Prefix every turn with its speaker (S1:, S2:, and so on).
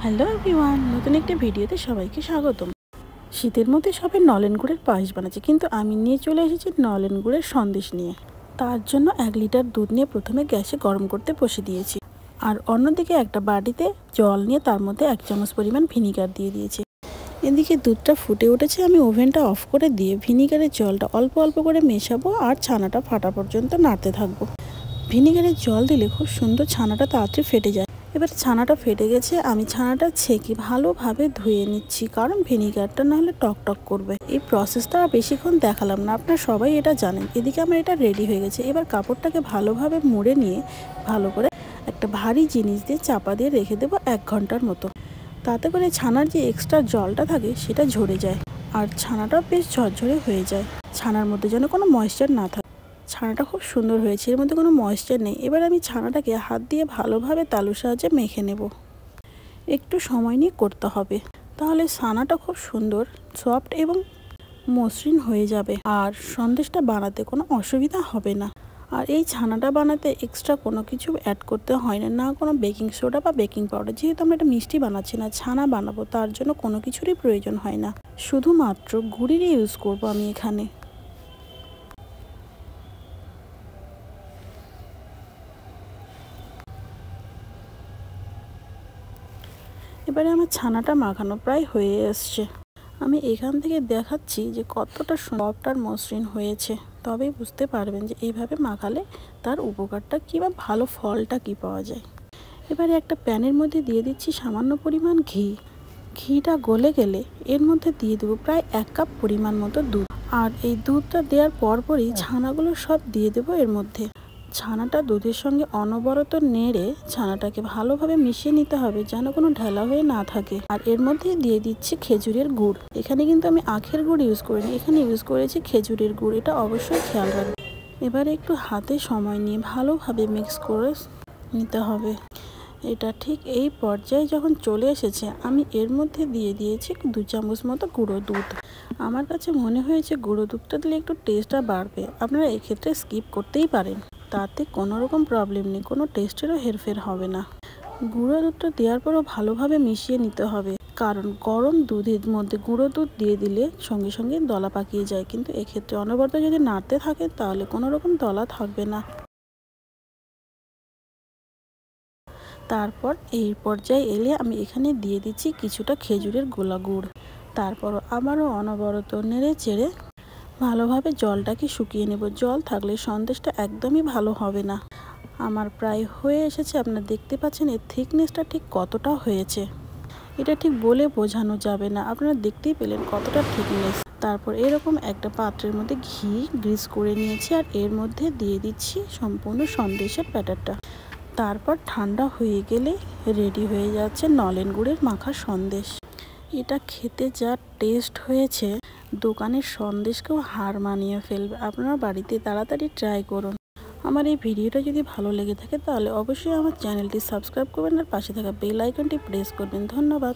S1: Hello everyone, নতুন একটি ভিডিওতে সবাইকে স্বাগতম। শীতের মধ্যে সবাই নলেন গুড়ের পায়েস বানাচ্ছে, কিন্তু আমি নিয়ে চলে এসেছি নলেন গুড়ের সন্দেশ নিয়ে। তার জন্য 1 লিটার দুধ নিয়ে প্রথমে গ্যাসে গরম করতে বসে দিয়েছি, আর অন্যদিকে একটা বাটিতে জল নিয়ে তার মধ্যে 1 চামচ পরিমাণ ভিনিগার দিয়ে দিয়েছি। এদিকে দুধটা ফুটে উঠেছে, আমি ওভেনটা অফ করে দিয়ে ভিনিগারের জলটা অল্প অল্প করে মেশাবো আর ছানাটা ফাটা পর্যন্ত নাড়তে থাকবো। ভিনিগারের জল দিলে খুব সুন্দর ছানাটা তাড়াতাড়ি ফেটে যায়। এবার ছানাটা ফেটে গেছে, আমি ছানাটা ছেঁকে ভালোভাবে ধুয়ে নিচ্ছি, কারণ ভিনিগারটা না হলে টক টক করবে। এই প্রসেসটা বেশিক্ষণ দেখালাম না, আপনারা সবাই এটা জানেন। এদিকে আমার এটা রেডি হয়ে গেছে। এবার কাপড়টাকে ভালোভাবে মুড়ে নিয়ে ভালো করে একটা ভারী জিনিস দিয়ে চাপা দিয়ে রেখে দেবো 1 ঘন্টার মতো। তাতে করে ছানার যে এক্সট্রা জলটা থাকে সেটা ঝরে যায়, আর ছানাটা বেশ ঝরঝরে হয়ে যায়। ছানার মধ্যে যেন কোনো ময়েশ্চার না থাকে। ছানাটা খুব সুন্দর হয়েছে, এর মধ্যে কোনো ময়েশ্চার নেই। এবার আমি ছানাটাকে হাত দিয়ে ভালোভাবে তালুর সাহায্যে মেখে নেব। একটু সময় নিয়ে করতে হবে, তাহলে ছানাটা খুব সুন্দর সফট এবং মসৃণ হয়ে যাবে, আর সন্দেশটা বানাতে কোনো অসুবিধা হবে না। আর এই ছানাটা বানাতে এক্সট্রা কোনো কিছু অ্যাড করতে হয় না, না কোনো বেকিং সোডা বা বেকিং পাউডার। যেহেতু আমরা এটা মিষ্টি বানাচ্ছি না, ছানা বানাবো, তার জন্য কোনো কিছুরই প্রয়োজন হয় না। শুধুমাত্র গুড়েরই ইউজ করব আমি এখানে। এবারে আমার ছানাটা মাখানো প্রায় হয়ে আসছে। আমি এখান থেকে দেখাচ্ছি যে কতটা সফট আর মসৃণ হয়েছে, তবেই বুঝতে পারবেন যে এইভাবে মাখালে তার উপকারটা কী বা ভালো ফলটা কী পাওয়া যায়। এবারে একটা প্যানের মধ্যে দিয়ে দিচ্ছি সামান্য পরিমাণ ঘি। ঘিটা গলে গেলে এর মধ্যে দিয়ে দেবো প্রায় 1 কাপ পরিমাণ মতো দুধ। আর এই দুধটা দেওয়ার পরপরই ছানাগুলো সব দিয়ে দেবো এর মধ্যে। ছানাটা দুধের সঙ্গে অনবরত নেড়ে ছানাটাকে ভালোভাবে মিশিয়ে নিতে হবে, যেন কোনো ঢেলা হয়ে না থাকে। আর এর মধ্যে দিয়ে দিচ্ছি খেজুরের গুড়। এখানে কিন্তু আমি আখের গুড় ইউজ করিনি, এখানে ইউজ করেছি খেজুরের গুড়। এটা অবশ্যই খেয়াল রাখবেন। এবারে একটু হাতে সময় নিয়ে ভালোভাবে মিক্স করে নিতে হবে। এটা ঠিক এই পর্যায়ে যখন চলে এসেছে, আমি এর মধ্যে দিয়ে দিয়েছি 2 চামচ মতো গুঁড়ো দুধ। আমার কাছে মনে হয়েছে গুঁড়ো দুধটা দিলে একটু টেস্টটা বাড়বে। আপনারা এক্ষেত্রে স্কিপ করতেই পারেন, তাতে কোনো রকম প্রবলেম নেই, কোনো টেস্টেরও হেরফের হবে না। গুঁড়ো দুধটা দেওয়ার পরও ভালোভাবে মিশিয়ে নিতে হবে, কারণ গরম দুধের মধ্যে গুঁড়ো দুধ দিয়ে দিলে সঙ্গে সঙ্গে দলা পাকিয়ে যায়, কিন্তু এক্ষেত্রে অনবরত যদি নাড়তে থাকেন তাহলে কোনো রকম দলা থাকবে না। তারপর এই পর্যায়ে এলে আমি এখানে দিয়ে দিচ্ছি কিছুটা খেজুরের গোলা গুড়। তারপর আবারও অনবরত নেড়ে চেড়ে ভালোভাবে জলটাকে শুকিয়ে নেব। জল থাকলে সন্দেশটা একদমই ভালো হবে না। আমার প্রায় হয়ে এসেছে, আপনারা দেখতে পাচ্ছেন এর থিকনেসটা ঠিক কতটা হয়েছে। এটা ঠিক বলে বোঝানো যাবে না, আপনারা দেখতেই পেলেন কতটা থিকনেস। তারপর এরকম একটা পাত্রের মধ্যে ঘি গ্রিস করে নিয়েছি, আর এর মধ্যে দিয়ে দিচ্ছি সম্পূর্ণ সন্দেশের ব্যাটারটা। তারপর ঠান্ডা হয়ে গেলে রেডি হয়ে যাচ্ছে নলেন গুড়ের মাখা সন্দেশ। এটা খেতে যা টেস্ট হয়েছে, দোকানের সন্দেশকেও হার মানিয়ে ফেলবে। আপনারা বাড়িতে তাড়াতাড়ি ট্রাই করুন। আমার এই ভিডিওটা যদি ভালো লেগে থাকে তাহলে অবশ্যই আমার চ্যানেলটি সাবস্ক্রাইব করবেন, আর পাশে থাকা বেল আইকনটি প্রেস করবেন। ধন্যবাদ।